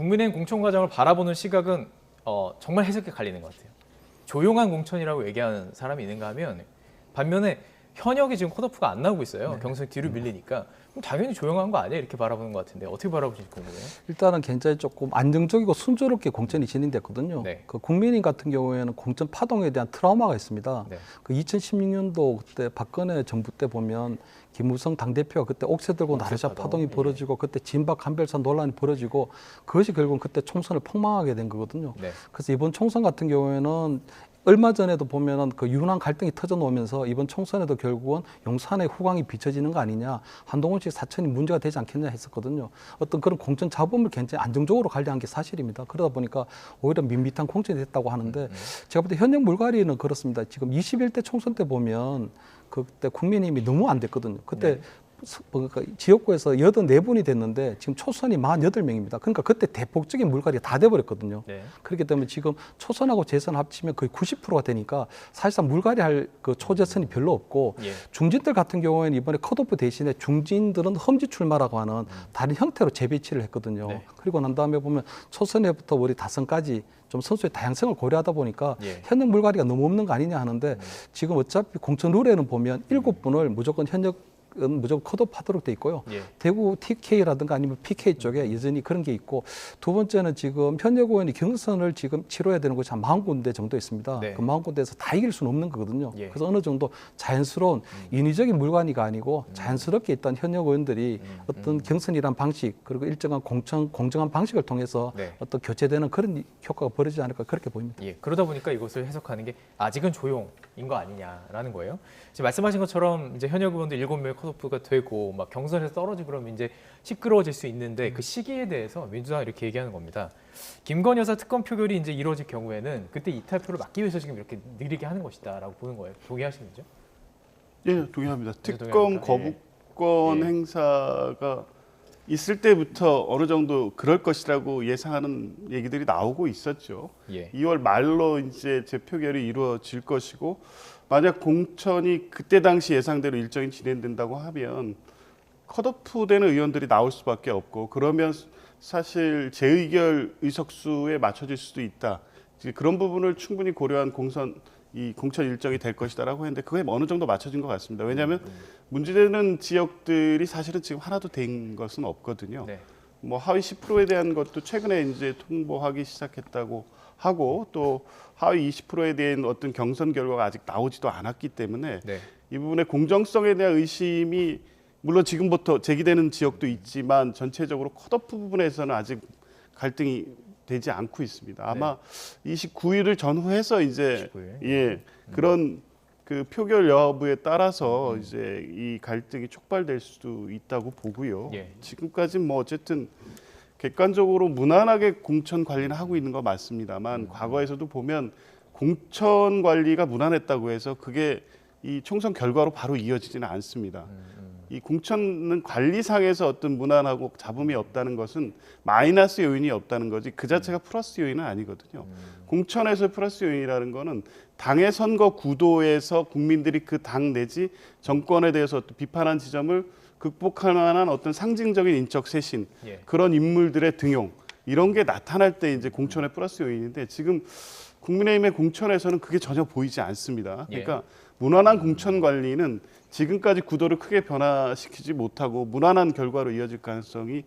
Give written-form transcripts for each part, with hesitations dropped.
국민의힘 공천 과정을 바라보는 시각은 정말 해석이 갈리는 것 같아요. 조용한 공천이라고 얘기하는 사람이 있는가 하면 반면에 현역이 지금 컷오프가 안 나오고 있어요. 경선이 뒤로 밀리니까 그럼 당연히 조용한 거 아니야? 이렇게 바라보는 것 같은데 어떻게 바라보실지 궁금해요. 일단은 굉장히 조금 안정적이고 순조롭게 공천이 진행됐거든요. 네. 그 국민의힘 같은 경우에는 공천 파동에 대한 트라우마가 있습니다. 네. 그 2016년도 그때 박근혜 정부 때 보면 김무성 당대표가 그때 옥새 들고 나르샤 파동이 벌어지고 그때 진박 한별사 논란이 벌어지고 그것이 결국은 그때 총선을 폭망하게 된 거거든요. 네. 그래서 이번 총선 같은 경우에는 얼마 전에도 보면은 그 유난 갈등이 터져 놓으면서 이번 총선에도 결국은 용산의 후광이 비춰지는 거 아니냐, 한동훈 씨 사천이 문제가 되지 않겠냐 했었거든요. 어떤 그런 공천 자금을 굉장히 안정적으로 관리한 게 사실입니다. 그러다 보니까 오히려 밋밋한 공천이 됐다고 하는데 제가 볼 때 현역 물갈이는 그렇습니다. 지금 21대 총선 때 보면 그때 국민의힘이 너무 안 됐거든요. 그때 네. 그러니까 지역구에서 84분이 됐는데 지금 초선이 48명입니다. 그러니까 그때 대폭적인 물갈이가 다 돼버렸거든요. 네. 그렇기 때문에 지금 초선하고 재선 합치면 거의 90%가 되니까 사실상 물갈이할 그 초재선이 별로 없고 예. 중진들 같은 경우에는 이번에 컷오프 대신에 중진들은 험지 출마라고 하는 다른 형태로 재배치를 했거든요. 네. 그리고 난 다음에 보면 초선에부터 우리 다선까지 좀 선수의 다양성을 고려하다 보니까 예. 현역 물갈이가 너무 없는 거 아니냐 하는데 지금 어차피 공천 룰에는 보면 7분을 무조건 현역 무조건 컷오프 하도록 돼 있고요. 예. 대구 TK라든가 아니면 PK 쪽에 여전히 그런 게 있고 두 번째는 지금 현역 의원이 경선을 지금 치러야 되는 곳이 한 40군데 정도 있습니다. 네. 그 40군데에서 다 이길 수는 없는 거거든요. 예. 그래서 어느 정도 자연스러운 인위적인 물관이가 아니고 자연스럽게 일단 현역 의원들이 어떤 경선이란 방식 그리고 일정한 공정한 방식을 통해서 네. 어떤 교체되는 그런 효과가 벌어지지 않을까 그렇게 보입니다. 예, 그러다 보니까 이것을 해석하는 게 아직은 조용인 거 아니냐라는 거예요. 지금 말씀하신 것처럼 이제 현역 의원들 7명의 컷오프가 되고 막 경선에서 떨어지고 그러면 이제 시끄러워질 수 있는데 그 시기에 대해서 민주당은 이렇게 얘기하는 겁니다. 김건희 여사 특검 표결이 이제 이루어질 경우에는 그때 이탈표를 막기 위해서 지금 이렇게 느리게 하는 것이다라고 보는 거예요. 동의하시는지요? 예, 동의합니다. 특검 동의합니까? 거부권 예. 행사가 있을 때부터 어느 정도 그럴 것이라고 예상하는 얘기들이 나오고 있었죠. 예. 2월 말로 이제 재표결이 이루어질 것이고 만약 공천이 그때 당시 예상대로 일정이 진행된다고 하면 컷오프되는 의원들이 나올 수밖에 없고 그러면 사실 재의결 의석수에 맞춰질 수도 있다. 이제 그런 부분을 충분히 고려한 공천 일정이 될 것이다라고 했는데 그게 어느 정도 맞춰진 것 같습니다. 왜냐하면 문제되는 지역들이 사실은 지금 하나도 된 것은 없거든요. 네. 뭐 하위 10%에 대한 것도 최근에 이제 통보하기 시작했다고 하고 또 하위 20%에 대한 어떤 경선 결과가 아직 나오지도 않았기 때문에 네. 이 부분의 공정성에 대한 의심이 물론 지금부터 제기되는 지역도 있지만 전체적으로 컷오프 부분에서는 아직 갈등이 되지 않고 있습니다. 아마 29일을 전후해서 이제 29일? 예 그런 그 표결 여부에 따라서 이제 이 갈등이 촉발될 수도 있다고 보고요. 예. 지금까지는 뭐 어쨌든 객관적으로 무난하게 공천 관리는 하고 있는 거 맞습니다만 과거에서도 보면 공천 관리가 무난했다고 해서 그게 이 총선 결과로 바로 이어지지는 않습니다. 이 공천은 관리상에서 어떤 무난하고 잡음이 없다는 것은 마이너스 요인이 없다는 거지 그 자체가 플러스 요인은 아니거든요. 공천에서 플러스 요인이라는 거는 당의 선거 구도에서 국민들이 그 당 내지 정권에 대해서 어떤 비판한 지점을 극복할 만한 어떤 상징적인 인적 쇄신 예. 그런 인물들의 등용 이런 게 나타날 때 이제 공천의 플러스 요인인데 지금 국민의힘의 공천에서는 그게 전혀 보이지 않습니다. 그러니까 무난한 공천 관리는 지금까지 구도를 크게 변화시키지 못하고 무난한 결과로 이어질 가능성이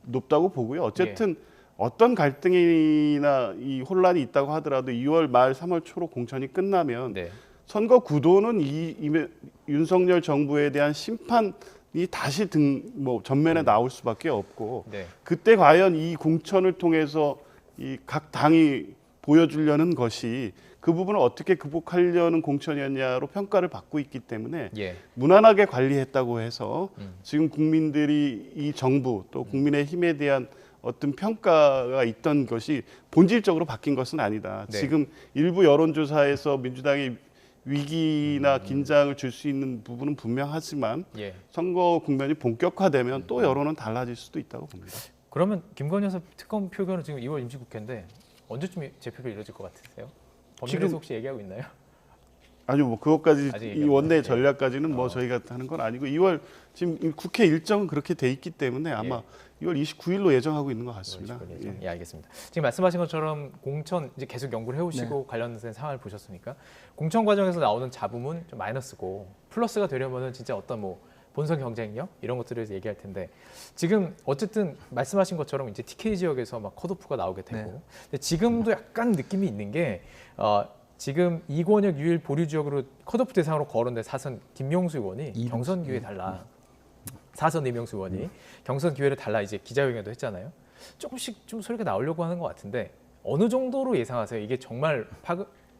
높다고 보고요. 어쨌든 어떤 갈등이나 이 혼란이 있다고 하더라도 2월 말 3월 초로 공천이 끝나면 네. 선거 구도는 윤석열 정부에 대한 심판이 다시 전면에 나올 수밖에 없고 네. 그때 과연 이 공천을 통해서 이 각 당이 보여주려는 것이 그 부분을 어떻게 극복하려는 공천이었냐로 평가를 받고 있기 때문에 예. 무난하게 관리했다고 해서 지금 국민들이 이 정부 또 국민의힘에 대한 어떤 평가가 있던 것이 본질적으로 바뀐 것은 아니다. 네. 지금 일부 여론조사에서 민주당이 위기나 긴장을 줄 수 있는 부분은 분명하지만 예. 선거 국면이 본격화되면 또 여론은 달라질 수도 있다고 봅니다. 그러면 김건희 여사 특검 표결은 지금 2월 임시국회인데 언제쯤 재표가 이루어질 것 같으세요? 법률에서 지금- 혹시 얘기하고 있나요? 아니요, 뭐 그것까지 아직 이 얘기하면 원내 네. 전략까지는 뭐 저희가 하는 건 아니고 2월 지금 국회 일정은 그렇게 돼 있기 때문에 아마 2월 29일로 예정하고 있는 것 같습니다. 예, 알겠습니다. 지금 말씀하신 것처럼 공천 이제 계속 연구를 해오시고 관련된 상황을 보셨으니까 공천 과정에서 나오는 잡음은 좀 마이너스고 플러스가 되려면은 진짜 어떤 뭐 본선 경쟁력 이런 것들을 얘기할 텐데 지금 어쨌든 말씀하신 것처럼 이제 TK 지역에서 막 컷오프가 나오게 되고 근데 지금도 약간 느낌이 있는 게 지금 이권혁 유일 보류 지역으로 컷오프 대상으로 거론된 사선 김용수 의원이 경선 기회 달라. 사선 이명수 의원이 경선 기회를 달라 이제 기자회견도 했잖아요. 조금씩 좀 소리가 나오려고 하는 것 같은데 어느 정도로 예상하세요? 이게 정말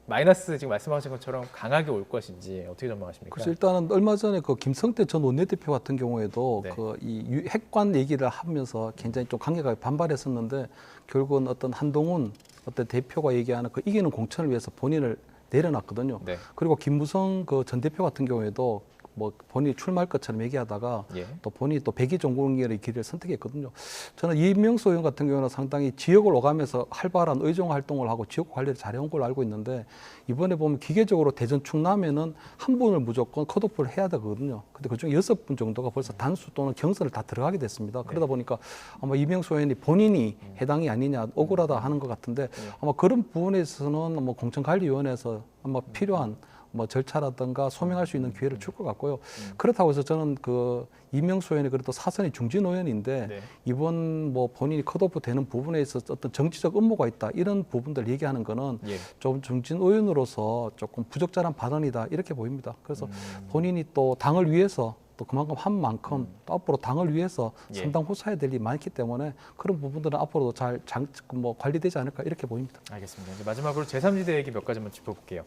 마이너스 지금 말씀하신 것처럼 강하게 올 것인지 어떻게 전망하십니까? 그래서 일단은 얼마 전에 그 김성태 전 원내대표 같은 경우에도 네. 그 이 핵관 얘기를 하면서 굉장히 좀 강력하게 반발했었는데 결국은 어떤 한동훈 어떤 대표가 얘기하는 그 이기는 공천을 위해서 본인을 내려놨거든요. 네. 그리고 김무성 그 전 대표 같은 경우에도 뭐 본인이 출마할 것처럼 얘기하다가 예. 또 본인이 또 백의종군의 길을 선택했거든요. 저는 이명수 의원 같은 경우는 상당히 지역을 오가면서 활발한 의정 활동을 하고 지역 관리를 잘해온 걸로 알고 있는데 이번에 보면 기계적으로 대전 충남에는 한 분을 무조건 컷오프를 해야 되거든요. 근데 그중에 6분 정도가 벌써 단수 또는 경선을 다 들어가게 됐습니다. 그러다 보니까 아마 이명수 의원이 본인이 해당이 아니냐 억울하다 하는 것 같은데 아마 그런 부분에 있어서는 뭐 공천관리위원회에서 아마 필요한 뭐 절차라든가 소명할 수 있는 기회를 줄 것 같고요. 그렇다고 해서 저는 그 이명수 의원이 그래도 사선이 중진 의원인데 네. 이번 뭐 본인이 컷오프 되는 부분에 있어서 어떤 정치적 음모가 있다 이런 부분들 얘기하는 거는 예. 좀 중진 의원으로서 조금 부적절한 발언이다 이렇게 보입니다. 그래서 본인이 또 당을 위해서 또 그만큼 한 만큼 또 앞으로 당을 위해서 예. 선당 후사해야 될 일이 많기 때문에 그런 부분들은 앞으로도 잘 뭐 관리되지 않을까 이렇게 보입니다. 알겠습니다. 이제 마지막으로 제3지대 얘기 몇 가지만 짚어볼게요.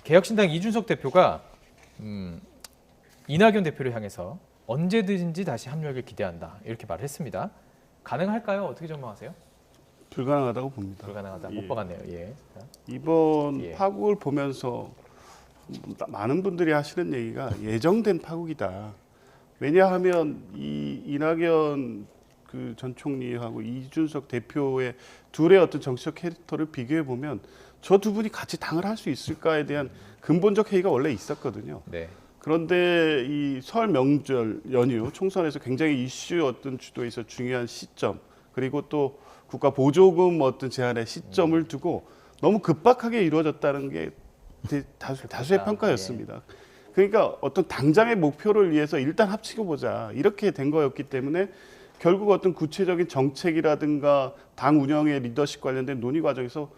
개혁신당 이준석 대표가 이낙연 대표를 향해서 언제든지 다시 합류하길 기대한다 이렇게 말을 했습니다. 가능할까요? 어떻게 전망하세요? 불가능하다고 봅니다. 불가능하다. 예. 못 박았네요. 예. 자, 이번 예. 파국을 보면서 많은 분들이 하시는 얘기가 예정된 파국이다. 왜냐하면 이 이낙연 그 전 총리하고 이준석 대표의 둘의 어떤 정치적 캐릭터를 비교해 보면 저 두 분이 같이 당을 할 수 있을까에 대한 근본적 회의가 원래 있었거든요. 네. 그런데 이 설 명절 연휴 총선에서 굉장히 이슈였던 주도에서 중요한 시점 그리고 또 국가 보조금 어떤 제한의 시점을 두고 너무 급박하게 이루어졌다는 게 다수의 평가였습니다. 그러니까 어떤 당장의 목표를 위해서 일단 합치고 보자 이렇게 된 거였기 때문에 결국 어떤 구체적인 정책이라든가 당 운영의 리더십 관련된 논의 과정에서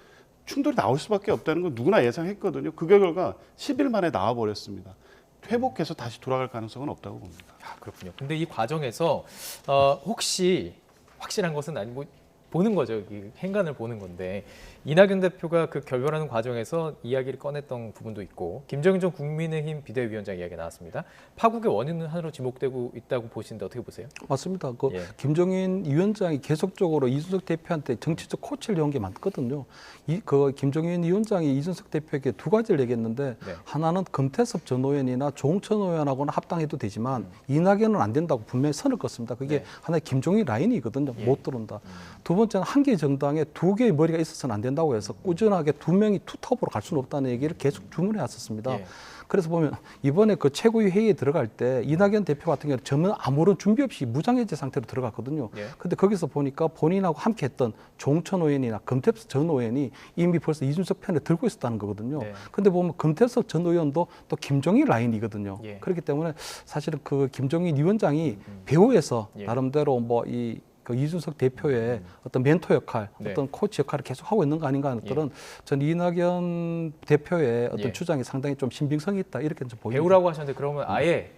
충돌이 나올 수밖에 없다는 건 누구나 예상했거든요. 그 결과 10일 만에 나와버렸습니다. 회복해서 다시 돌아갈 가능성은 없다고 봅니다. 그렇군요. 근데 이 과정에서 혹시 확실한 것은 아니고 보는 거죠. 이 행간을 보는 건데 이낙연 대표가 그 결별하는 과정에서 이야기를 꺼냈던 부분도 있고 김정인 전 국민의힘 비대위원장 이야기가 나왔습니다. 파국의 원인은 하나로 지목되고 있다고 보시는데 어떻게 보세요? 맞습니다. 그 예. 김정인 위원장이 계속적으로 이준석 대표한테 정치적 코치를 해온 게 많거든요. 그 김정인 위원장이 이준석 대표에게 두 가지를 얘기했는데 네. 하나는 금태섭 전 의원이나 조홍천 의원하고는 합당해도 되지만 이낙연은 안 된다고 분명히 선을 껐습니다. 그게 네. 하나의 김정인 라인이거든요. 예. 못 들어온다. 두 번째는 한 개 정당에 두 개의 머리가 있어서는 안 된다고 해서 꾸준하게 두 명이 투톱으로 갈 수는 없다는 얘기를 계속 주문해 왔었습니다. 예. 그래서 보면 이번에 그 최고위 회의에 들어갈 때 이낙연 대표 같은 경우는 전면 아무런 준비 없이 무장해제 상태로 들어갔거든요. 예. 근데 거기서 보니까 본인하고 함께 했던 조홍천 의원이나 금태섭 전 의원이 이미 벌써 이준석 편에 들고 있었다는 거거든요. 네. 근데 보면 금태섭 전 의원도 또 김종인 라인이거든요. 예. 그렇기 때문에 사실은 그 김종인 위원장이 배후에서 예. 나름대로 뭐 그 이준석 대표의 어떤 멘토 역할, 네. 어떤 코치 역할을 계속 하고 있는 거 아닌가 하는 것들은 전 이낙연 대표의 어떤 예. 주장이 상당히 좀 신빙성이 있다 이렇게 좀 보입니다. 배우라고 하셨는데 그러면 아예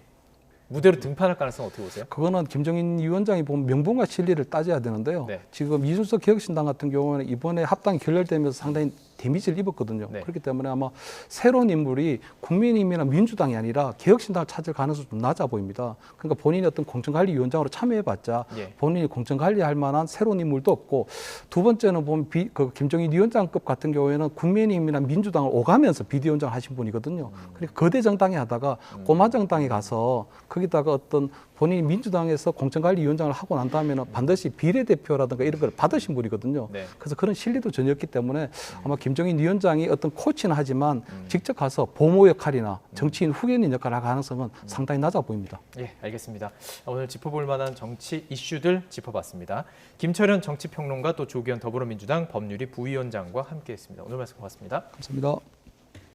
무대로 등판할 가능성 어떻게 보세요? 그거는 김정인 위원장이 보면 명분과 진리를 따져야 되는데요. 네. 지금 이준석 개혁신당 같은 경우는 이번에 합당이 결렬되면서 상당히 데미지를 입었거든요. 네. 그렇기 때문에 아마 새로운 인물이 국민의힘이나 민주당이 아니라 개혁신당을 찾을 가능성이 좀 낮아 보입니다. 그러니까 본인이 어떤 공천관리위원장으로 참여해봤자 예. 본인이 공천관리할 만한 새로운 인물도 없고 두 번째는 보면 그 김정인 위원장급 같은 경우에는 국민의힘이나 민주당을 오가면서 비대위원장 하신 분이거든요. 그러니까 거대 정당에 하다가 꼬마 정당에 가서 거기다가 어떤 본인이 민주당에서 공천관리위원장을 하고 난 다음에는 반드시 비례대표라든가 이런 걸 받으신 분이거든요. 네. 그래서 그런 실리도 전혀 없기 때문에 아마 김종인 위원장이 어떤 코치는 하지만 직접 가서 보모 역할이나 정치인 후견인 역할을 할 가능성은 상당히 낮아 보입니다. 예, 알겠습니다. 오늘 짚어볼 만한 정치 이슈들 짚어봤습니다. 김철현 정치평론가 또 조기현 더불어민주당 법률위 부위원장과 함께했습니다. 오늘 말씀 고맙습니다. 감사합니다.